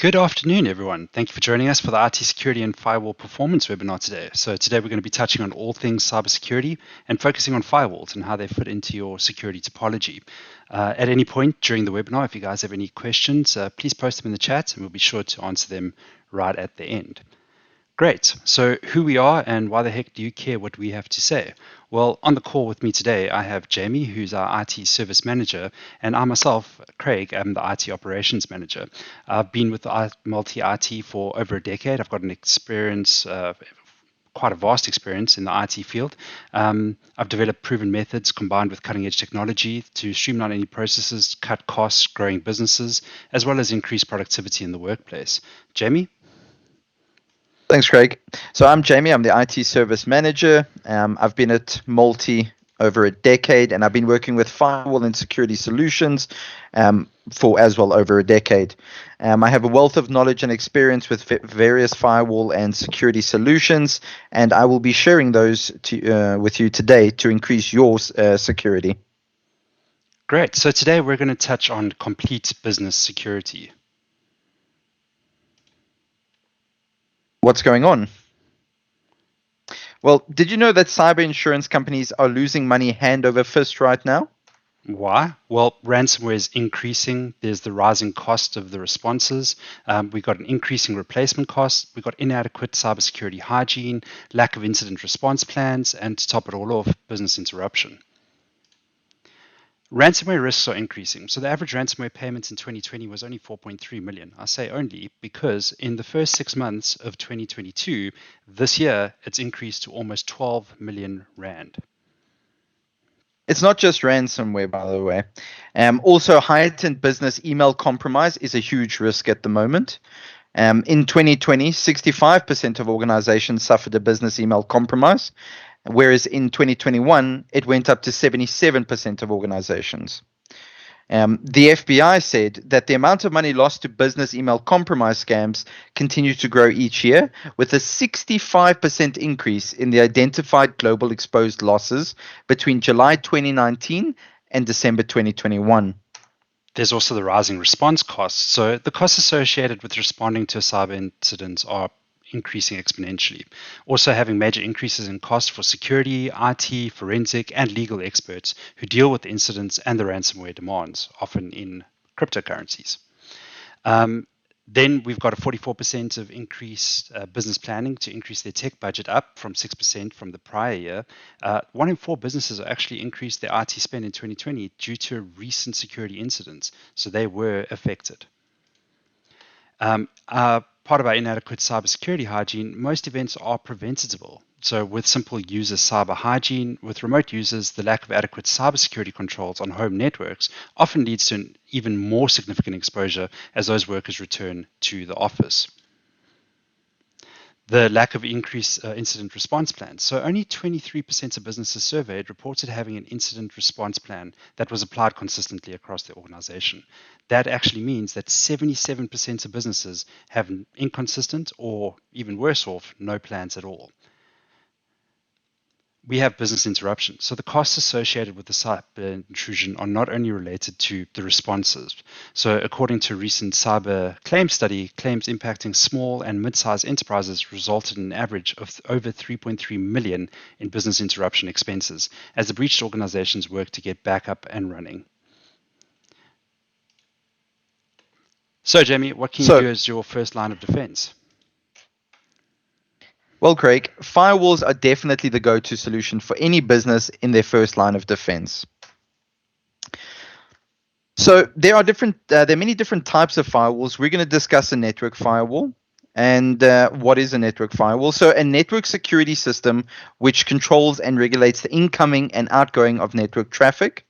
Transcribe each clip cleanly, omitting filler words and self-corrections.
Good afternoon, everyone. Thank you for joining us for the IT Security and Firewall Performance webinar today. So today we're going to be touching on all things cybersecurity and focusing on firewalls and how they fit into your security topology. At any point during the webinar, if you guys have any questions, please post them in the chat and we'll be sure to answer them right at the end. Great. So who we are and why the heck do you care what we have to say? Well, on the call with me today, I have Jamie, who's our IT service manager, and I myself, Craig, am the IT operations manager. I've been with multi-IT for over a decade. I've got an experience, quite a vast experience in the IT field. I've developed proven methods combined with cutting edge technology to streamline any processes, cut costs, growing businesses, as well as increase productivity in the workplace. Jamie? Thanks, Craig. So I'm Jamie. I'm the IT service manager. I've been at Multi over a decade, and I've been working with firewall and security solutions for as well over a decade. I have a wealth of knowledge and experience with various firewall and security solutions, and I will be sharing those with you today to increase your security. Great. So today we're going to touch on complete business security. What's going on? Well, did you know that cyber insurance companies are losing money hand over fist right now? Why? Well, ransomware is increasing. There's the rising cost of the responses. We've got an increasing replacement cost. We've got inadequate cybersecurity hygiene, lack of incident response plans, and to top it all off, business interruption. Ransomware risks are increasing. So the average ransomware payments in 2020 was only 4.3 million. I say only because in the first 6 months of 2022, this year, it's increased to almost 12 million rand. It's not just ransomware, by the way. Also, heightened business email compromise is a huge risk at the moment. In 2020, 65% of organizations suffered a business email compromise, whereas in 2021, it went up to 77% of organizations. The FBI said that the amount of money lost to business email compromise scams continues to grow each year, with a 65% increase in the identified global exposed losses between July 2019 and December 2021. There's also the rising response costs. So the costs associated with responding to a cyber incident are increasing exponentially. Also having major increases in cost for security, IT, forensic, and legal experts who deal with the incidents and the ransomware demands, often in cryptocurrencies. Then we've got a 44% of increased business planning to increase their tech budget up from 6% from the prior year. 1 in 4 businesses actually increased their IT spend in 2020 due to recent security incidents, so they were affected. Part of our inadequate cybersecurity hygiene, most events are preventable. So with simple user cyber hygiene, with remote users, the lack of adequate cybersecurity controls on home networks often leads to an even more significant exposure as those workers return to the office. The lack of increased incident response plans. So only 23% of businesses surveyed reported having an incident response plan that was applied consistently across the organization. That actually means that 77% of businesses have inconsistent or even worse off, no plans at all. We have business interruption. So the costs associated with the cyber intrusion are not only related to the responses. So according to a recent cyber claim study, claims impacting small and mid-sized enterprises resulted in an average of over 3.3 million in business interruption expenses as the breached organizations work to get back up and running. So Jamie, what can you do as your first line of defense? Well, Craig, firewalls are definitely the go-to solution for any business in their first line of defense. So there are many different types of firewalls. We're going to discuss a network firewall and what is a network firewall. So a network security system which controls and regulates the incoming and outgoing of network traffic.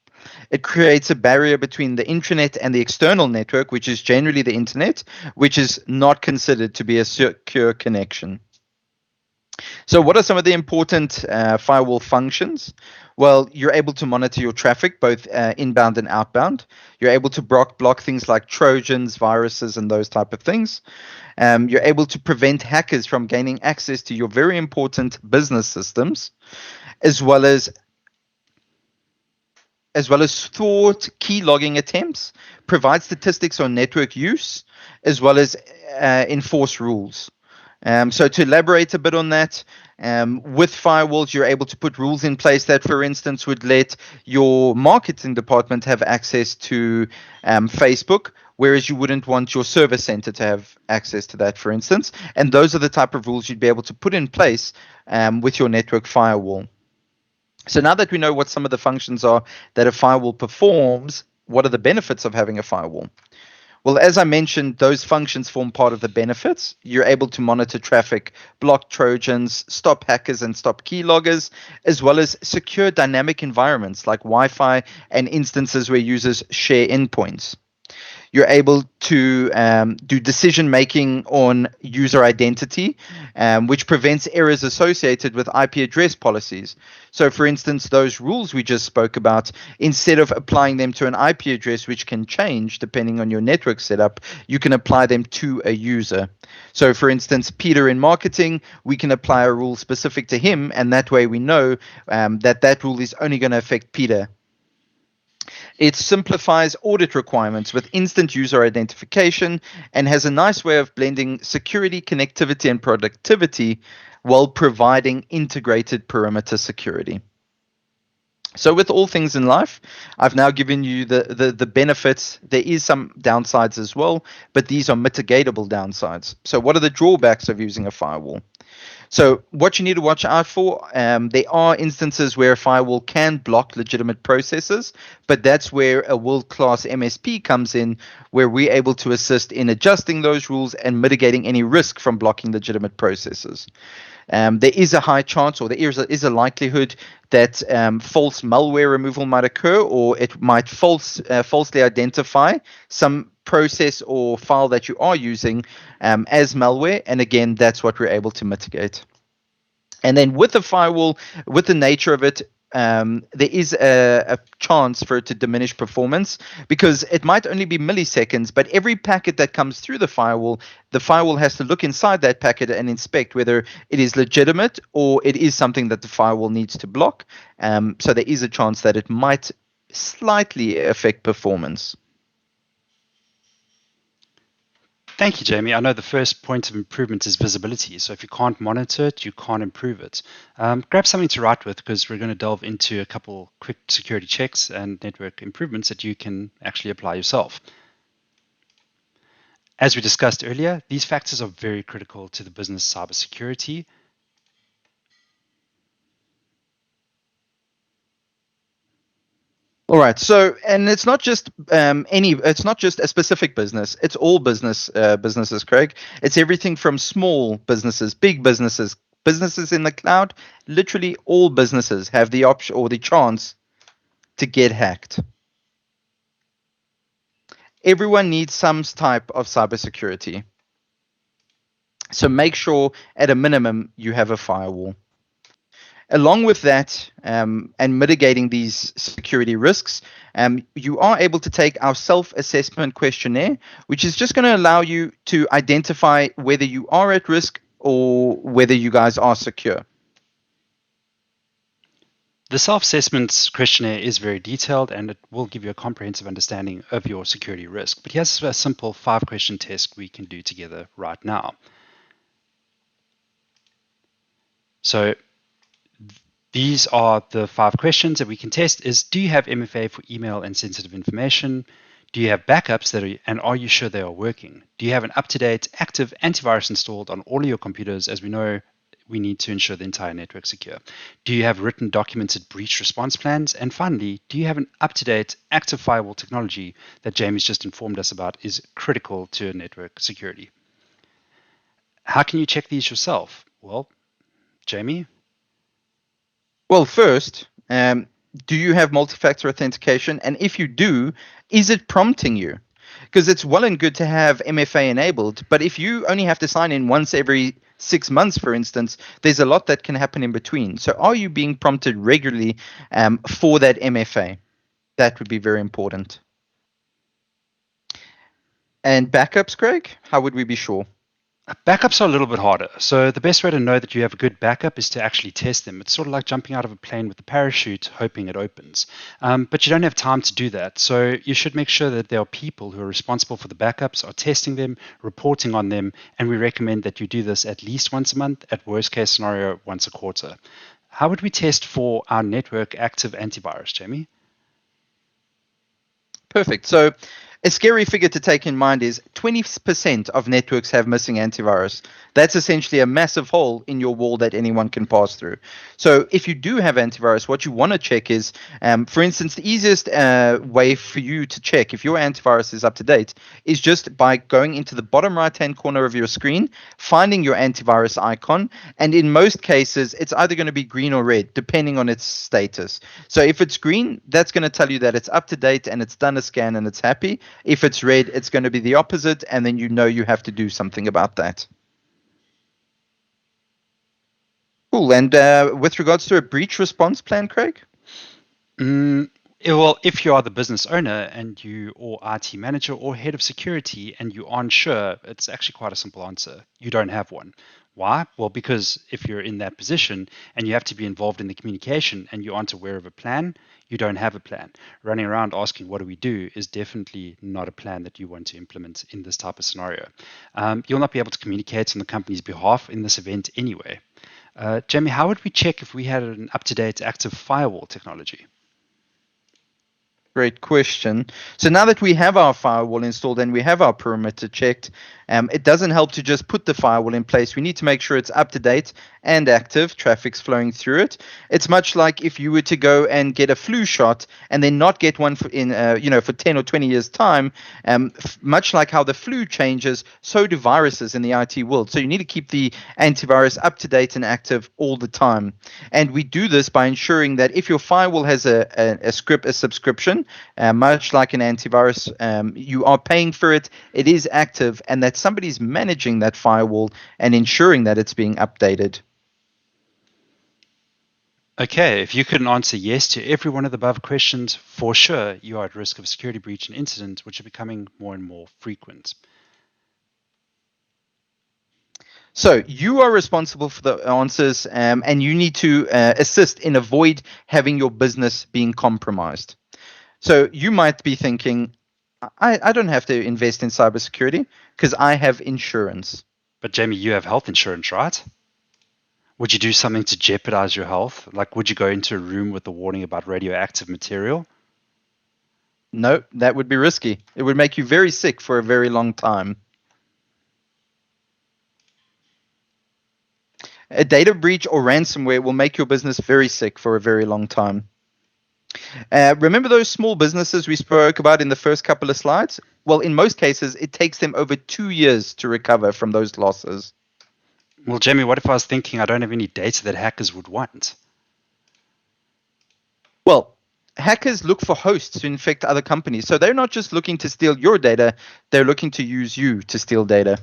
It creates a barrier between the intranet and the external network, which is generally the internet, which is not considered to be a secure connection. So what are some of the important firewall functions? Well, you're able to monitor your traffic, both inbound and outbound. You're able to block things like Trojans, viruses, and those type of things. You're able to prevent hackers from gaining access to your very important business systems, as well as as well as thwart key logging attempts, provide statistics on network use, as well as enforce rules. So to elaborate a bit on that, with firewalls, you're able to put rules in place that, for instance, would let your marketing department have access to Facebook, whereas you wouldn't want your service center to have access to that, for instance. And those are the type of rules you'd be able to put in place with your network firewall. So now that we know what some of the functions are that a firewall performs, what are the benefits of having a firewall? Well, as I mentioned, those functions form part of the benefits. You're able to monitor traffic, block Trojans, stop hackers and stop keyloggers, as well as secure dynamic environments like Wi-Fi and instances where users share endpoints. You're able to do decision making on user identity, which prevents errors associated with IP address policies. So, for instance, those rules we just spoke about, instead of applying them to an IP address, which can change depending on your network setup, you can apply them to a user. So, for instance, Peter in marketing, we can apply a rule specific to him, and that way we know that rule is only going to affect Peter. It simplifies audit requirements with instant user identification and has a nice way of blending security, connectivity, and productivity while providing integrated perimeter security. So with all things in life, I've now given you the benefits. There is some downsides as well, but these are mitigatable downsides. So what are the drawbacks of using a firewall? So what you need to watch out for, there are instances where a firewall can block legitimate processes, but that's where a world-class MSP comes in, where we're able to assist in adjusting those rules and mitigating any risk from blocking legitimate processes. There is a high chance, or there is a likelihood that false malware removal might occur, or it might falsely identify some process or file that you are using as malware. And again, that's what we're able to mitigate. And then with the firewall, with the nature of it, there is a chance for it to diminish performance because it might only be milliseconds, but every packet that comes through the firewall has to look inside that packet and inspect whether it is legitimate or it is something that the firewall needs to block. So there is a chance that it might slightly affect performance. Thank you, Jamie. I know the first point of improvement is visibility. So if you can't monitor it, you can't improve it. Grab something to write with because we're going to delve into a couple quick security checks and network improvements that you can actually apply yourself. As we discussed earlier, these factors are very critical to the business cybersecurity. All right. So, and it's not just it's not just a specific business. It's all businesses, Craig. It's everything from small businesses, big businesses, businesses in the cloud. Literally, all businesses have the option or the chance to get hacked. Everyone needs some type of cybersecurity. So make sure, at a minimum, you have a firewall. Along with that, and mitigating these security risks, you are able to take our self-assessment questionnaire, which is just going to allow you to identify whether you are at risk or whether you guys are secure. The self-assessment questionnaire is very detailed and it will give you a comprehensive understanding of your security risk. But here's a simple 5-question test we can do together right now. So these are the 5 questions that we can test is, do you have MFA for email and sensitive information? Do you have backups and are you sure they are working? Do you have an up-to-date active antivirus installed on all of your computers? As we know, we need to ensure the entire network secure. Do you have written documented breach response plans? And finally, do you have an up-to-date active firewall technology that Jamie's just informed us about is critical to network security? How can you check these yourself? Well, Jamie? Well, first, do you have multi-factor authentication? And if you do, is it prompting you? Because it's well and good to have MFA enabled, but if you only have to sign in once every 6 months, for instance, there's a lot that can happen in between. So are you being prompted regularly for that MFA? That would be very important. And backups, Craig? How would we be sure? Backups are a little bit harder. So the best way to know that you have a good backup is to actually test them. It's sort of like jumping out of a plane with a parachute, hoping it opens. But you don't have time to do that. So you should make sure that there are people who are responsible for the backups, are testing them, reporting on them, and we recommend that you do this at least once a month, at worst case scenario, once a quarter. How would we test for our network active antivirus, Jamie? Perfect. So a scary figure to take in mind is 20% of networks have missing antivirus. That's essentially a massive hole in your wall that anyone can pass through. So if you do have antivirus, what you want to check is, for instance, the easiest way for you to check if your antivirus is up to date is just by going into the bottom right-hand corner of your screen, finding your antivirus icon, and in most cases, it's either going to be green or red, depending on its status. So if it's green, that's going to tell you that it's up to date and it's done a scan and it's happy. If it's red, it's going to be the opposite, and then you know you have to do something about that. Cool. And with regards to a breach response plan, Craig? Well, if you are the business owner and you or IT manager or head of security and you aren't sure, it's actually quite a simple answer. You don't have one. Why? Well, because if you're in that position and you have to be involved in the communication and you aren't aware of a plan, you don't have a plan. Running around asking, what do we do, is definitely not a plan that you want to implement in this type of scenario. You'll not be able to communicate on the company's behalf in this event anyway. Jamie, how would we check if we had an up-to-date active firewall technology? Great question. So now that we have our firewall installed and we have our perimeter checked, it doesn't help to just put the firewall in place. We need to make sure it's up to date and active, traffic's flowing through it. It's much like if you were to go and get a flu shot and then not get one for 10 or 20 years time. Much like how the flu changes, so do viruses in the IT world. So you need to keep the antivirus up to date and active all the time. And we do this by ensuring that if your firewall has a subscription, much like an antivirus, you are paying for it, it is active, and that somebody's managing that firewall and ensuring that it's being updated. Okay, if you couldn't answer yes to every one of the above questions, for sure you are at risk of a security breach and incident, which are becoming more and more frequent. So you are responsible for the answers, and you need to assist in avoid having your business being compromised. So you might be thinking, I don't have to invest in cybersecurity because I have insurance. But Jamie, you have health insurance, right? Would you do something to jeopardize your health? Like, would you go into a room with a warning about radioactive material? No, that would be risky. It would make you very sick for a very long time. A data breach or ransomware will make your business very sick for a very long time. Remember those small businesses we spoke about in the first couple of slides? Well, in most cases, it takes them over 2 years to recover from those losses. Well, Jamie, what if I was thinking I don't have any data that hackers would want? Well, hackers look for hosts to infect other companies. So they're not just looking to steal your data, they're looking to use you to steal data.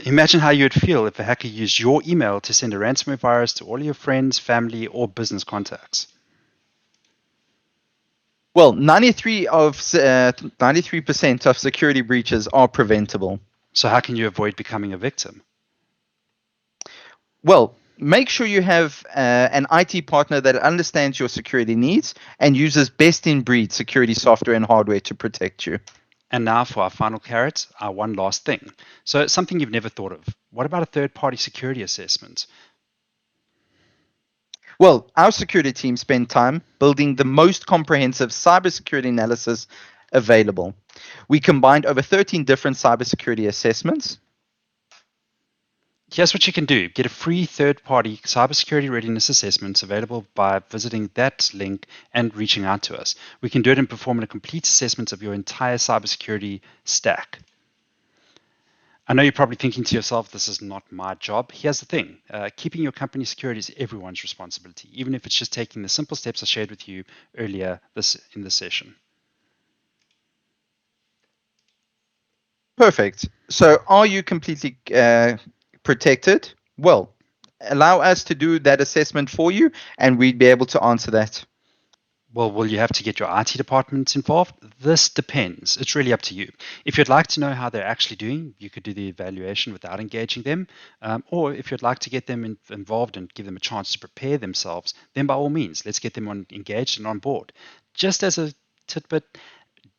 Imagine how you would feel if a hacker used your email to send a ransomware virus to all of your friends, family, or business contacts. Well, 93% of security breaches are preventable. So how can you avoid becoming a victim? Well, make sure you have an IT partner that understands your security needs and uses best-in-breed security software and hardware to protect you. And now for our final carrot, our one last thing. So something you've never thought of. What about a third-party security assessment? Well, our security team spent time building the most comprehensive cybersecurity analysis available. We combined over 13 different cybersecurity assessments. Here's what you can do. Get a free third-party cybersecurity readiness assessment available by visiting that link and reaching out to us. We can do it and perform a complete assessment of your entire cybersecurity stack. I know you're probably thinking to yourself, this is not my job. Here's the thing. Keeping your company security is everyone's responsibility, even if it's just taking the simple steps I shared with you earlier in this session. Perfect. So are you completely protected? Well, allow us to do that assessment for you, and we'd be able to answer that. Well, will you have to get your IT department involved? This depends. It's really up to you. If you'd like to know how they're actually doing, you could do the evaluation without engaging them. Or if you'd like to get them involved and give them a chance to prepare themselves, then by all means, let's get them engaged and on board. Just as a tidbit,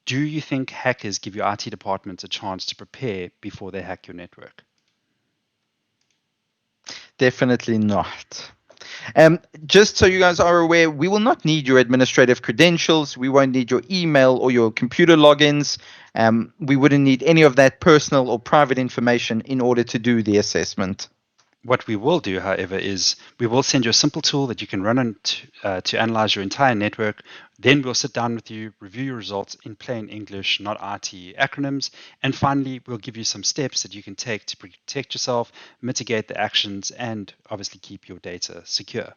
do you think hackers give your IT department a chance to prepare before they hack your network? Definitely not. Just so you guys are aware, we will not need your administrative credentials. We won't need your email or your computer logins. We wouldn't need any of that personal or private information in order to do the assessment. What we will do, however, is we will send you a simple tool that you can run on to analyze your entire network. Then we'll sit down with you, review your results in plain English, not IT acronyms. And finally, we'll give you some steps that you can take to protect yourself, mitigate the actions, and obviously keep your data secure.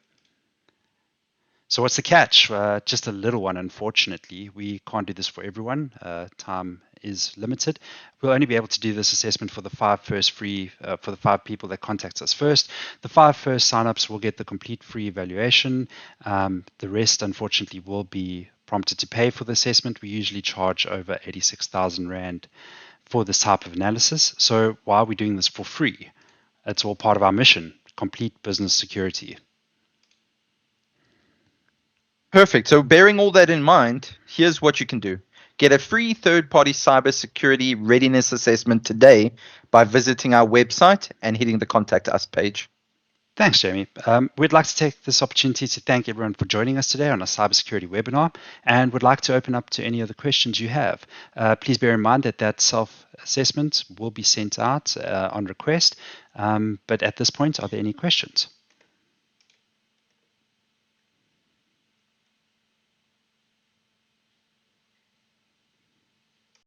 So what's the catch? Just a little one, unfortunately. We can't do this for everyone. Time is limited. We'll only be able to do this assessment for the for the 5 people that contact us first. The 5 first signups will get the complete free evaluation. The rest, unfortunately, will be prompted to pay for the assessment. We usually charge over 86,000 Rand for this type of analysis. So why are we doing this for free? It's all part of our mission, complete business security. Perfect. So bearing all that in mind, here's what you can do. Get a free third-party cybersecurity readiness assessment today by visiting our website and hitting the Contact Us page. Thanks, Jamie. We'd like to take this opportunity to thank everyone for joining us today on our cybersecurity webinar, and would like to open up to any other questions you have. Please bear in mind that self-assessment will be sent out on request. But at this point, are there any questions?